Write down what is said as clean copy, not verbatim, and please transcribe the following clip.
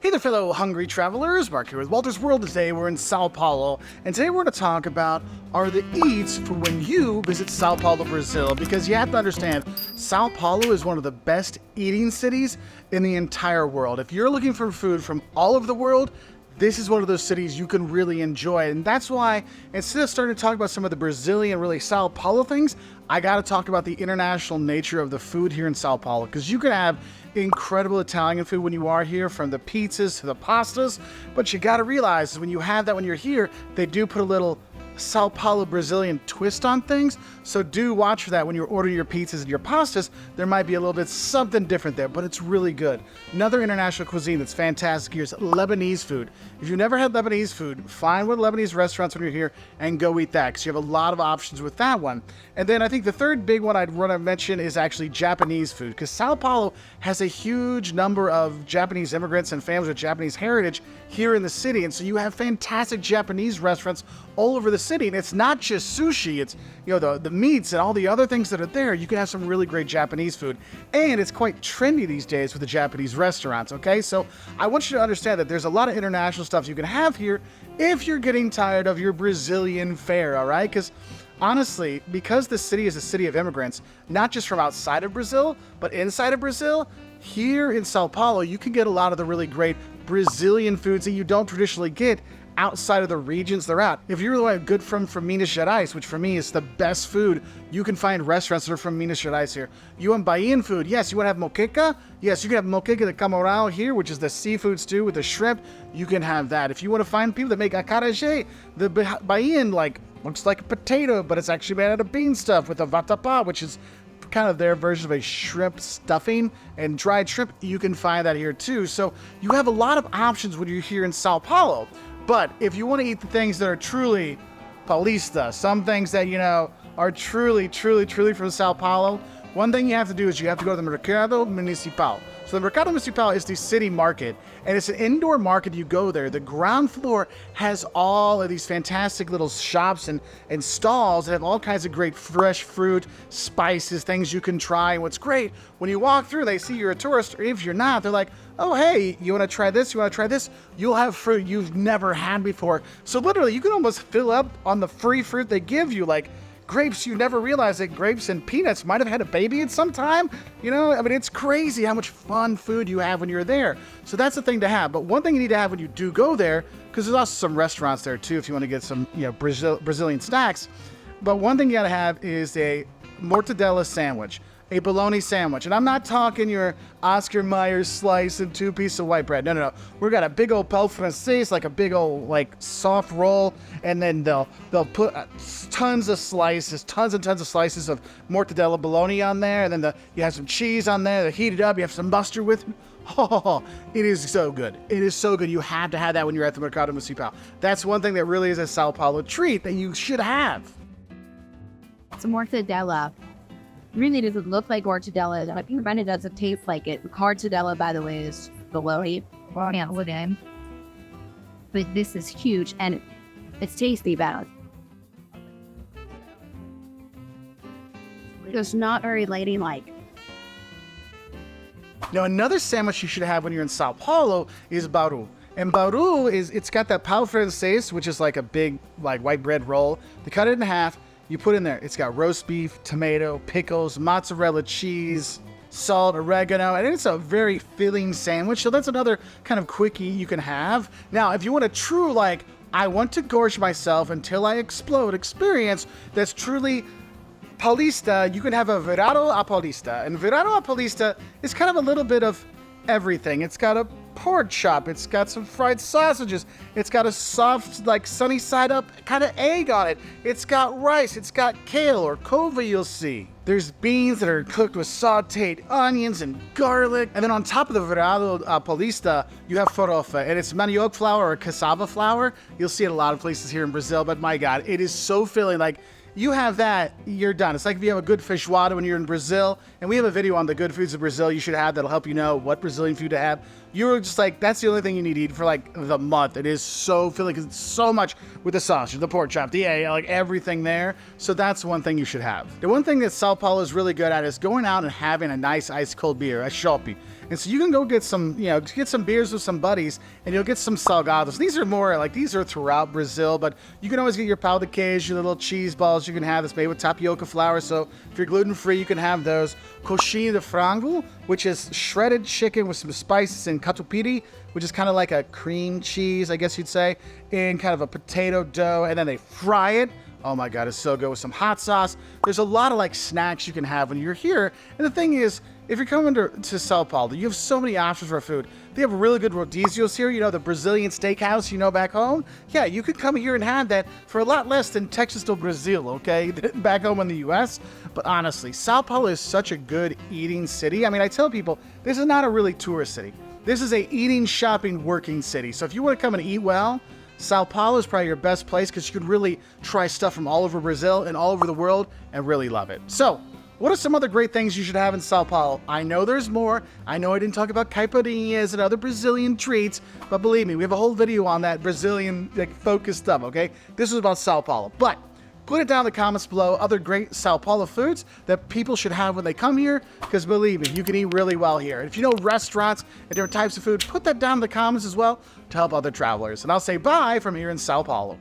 Hey there, fellow hungry travelers. Mark here with Wolters World. Today we're in Sao Paulo, and today we're going to talk about are the eats for when you visit Sao Paulo, Brazil, because you have to understand, Sao Paulo is one of the best eating cities in the entire world. If you're looking for food from all over the world, this is one of those cities you can really enjoy. And that's why, instead of starting to talk about some of the Brazilian, really Sao Paulo things, I got to talk about the international nature of the food here in Sao Paulo, because you can have incredible Italian food when you are here, from the pizzas to the pastas, but you got to realize when you have that when you're here, they do put a little Sao Paulo Brazilian twist on things, so do watch for that when you're ordering your pizzas and your pastas. There might be a little bit something different there, but it's really good. Another international cuisine that's fantastic here is Lebanese food. If you've never had Lebanese food, find one of the Lebanese restaurants when you're here and go eat that, because you have a lot of options with that one. And then I think the third big one I'd want to mention is actually Japanese food, because Sao Paulo has a huge number of Japanese immigrants and families with Japanese heritage here in the city, and so you have fantastic Japanese restaurants all over the city. And it's not just sushi, it's, you know, the meats and all the other things that are there. You can have some really great Japanese food, and it's quite trendy these days with the Japanese restaurants. Okay, so I want you to understand that there's a lot of international stuff you can have here if you're getting tired of your Brazilian fare. All right, because honestly, because the city is a city of immigrants, not just from outside of Brazil, but inside of Brazil, here in Sao Paulo, you can get a lot of the really great Brazilian foods that you don't traditionally get outside of the regions they're at. If you really want good from Minas Gerais, which for me is the best food, you can find restaurants that are from Minas Gerais here. You want Bahian food? Yes. You want to have moqueca? Yes, you can have moqueca de camarão here, which is the seafood stew with the shrimp. You can have that. If you want to find people that make acarajé, the Bahian, like, looks like a potato, but it's actually made out of bean stuff with a vatapá, which is kind of their version of a shrimp stuffing and dried shrimp. You can find that here too. So you have a lot of options when you're here in Sao Paulo. But if you want to eat the things that are truly Paulista, some things that, you know, are truly from Sao Paulo, one thing you have to do is you have to go to the Mercado Municipal. So the Mercado Municipal is the city market, and it's an indoor market. You go there. The ground floor has all of these fantastic little shops and stalls that have all kinds of great fresh fruit, spices, things you can try. And what's great, when you walk through, they see you're a tourist, or if you're not, they're like, oh, hey, you want to try this? You want to try this? You'll have fruit you've never had before. So literally, you can almost fill up on the free fruit they give you, like grapes. You never realize that grapes and peanuts might have had a baby at some time. You know, I mean, it's crazy how much fun food you have when you're there. So that's the thing to have. But one thing you need to have when you do go there, because there's also some restaurants there too if you want to get some, you know, Brazilian snacks. But one thing you got to have is a mortadella sandwich, a bologna sandwich. And I'm not talking your Oscar Mayer slice and 2 pieces of white bread. No. We've got a big old pão francês, like a big old, like, soft roll, and then they'll put tons and tons of slices of mortadella bologna on there, and then you have some cheese on there, they heat it up, you have some mustard with it. Oh, it is so good. It is so good. You have to have that when you're at the Mercado Municipal. That's one thing that really is a Sao Paulo treat that you should have. It's a mortadella. Really doesn't look like mortadella, but it kind of doesn't taste like it. Mortadella, by the way, is bologna. But this is huge, and it's tasty, but it's not very ladylike. Now, another sandwich you should have when you're in Sao Paulo is bauru. And bauru it's got that pão francês, which is like a big, like, white bread roll. They cut it in half. You put in there, it's got roast beef, tomato, pickles, mozzarella cheese, salt, oregano, and it's a very filling sandwich. So that's another kind of quickie you can have. Now, if you want a true, like, I want to gorge myself until I explode experience that's truly Paulista, you can have a virado a Paulista. And virado a Paulista is kind of a little bit of everything. It's got a pork chop, it's got some fried sausages, it's got a soft, like, sunny side up kind of egg on it, it's got rice, it's got kale or couve, you'll see. There's beans that are cooked with sauteed onions and garlic, and then on top of the virado paulista, you have farofa, and it's manioc flour or cassava flour. You'll see it a lot of places here in Brazil, but my God, it is so filling. Like, you have that, you're done. It's like if you have a good feijoada when you're in Brazil, and we have a video on the good foods of Brazil you should have that'll help you know what Brazilian food to have. You're just like, that's the only thing you need to eat for like the month. It is so filling because it's so much with the sausage, the pork chop, the egg, like everything there. So that's one thing you should have. The one thing that Sao Paulo is really good at is going out and having a nice ice cold beer, a chopp. And so you can go get some, get some beers with some buddies, and you'll get some salgados. These are more like, these are throughout Brazil, but you can always get your pau de queijo, your little cheese balls you can have that's made with tapioca flour. So if you're gluten-free, you can have those. Coxinha de frango, which is shredded chicken with some spices, and catupiry, which is kind of like a cream cheese, I guess you'd say, in kind of a potato dough, and then they fry it. Oh my God, it's so good with some hot sauce. There's a lot of like snacks you can have when you're here. And the thing is, if you're coming to Sao Paulo, you have so many options for food. They have really good rodízios here, the Brazilian steakhouse, back home. Yeah, you could come here and have that for a lot less than Texas do Brazil, okay, back home in the US. But honestly, Sao Paulo is such a good eating city. I mean, I tell people, this is not a really tourist city. This is a eating, shopping, working city. So if you want to come and eat well, Sao Paulo is probably your best place because you can really try stuff from all over Brazil and all over the world and really love it. So, what are some other great things you should have in Sao Paulo? I know there's more. I know I didn't talk about caipirinhas and other Brazilian treats, but believe me, we have a whole video on that Brazilian focused stuff, okay? This is about Sao Paulo. But put it down in the comments below, other great Sao Paulo foods that people should have when they come here, because believe me, you can eat really well here. And if you know restaurants and different types of food, put that down in the comments as well to help other travelers. And I'll say bye from here in Sao Paulo.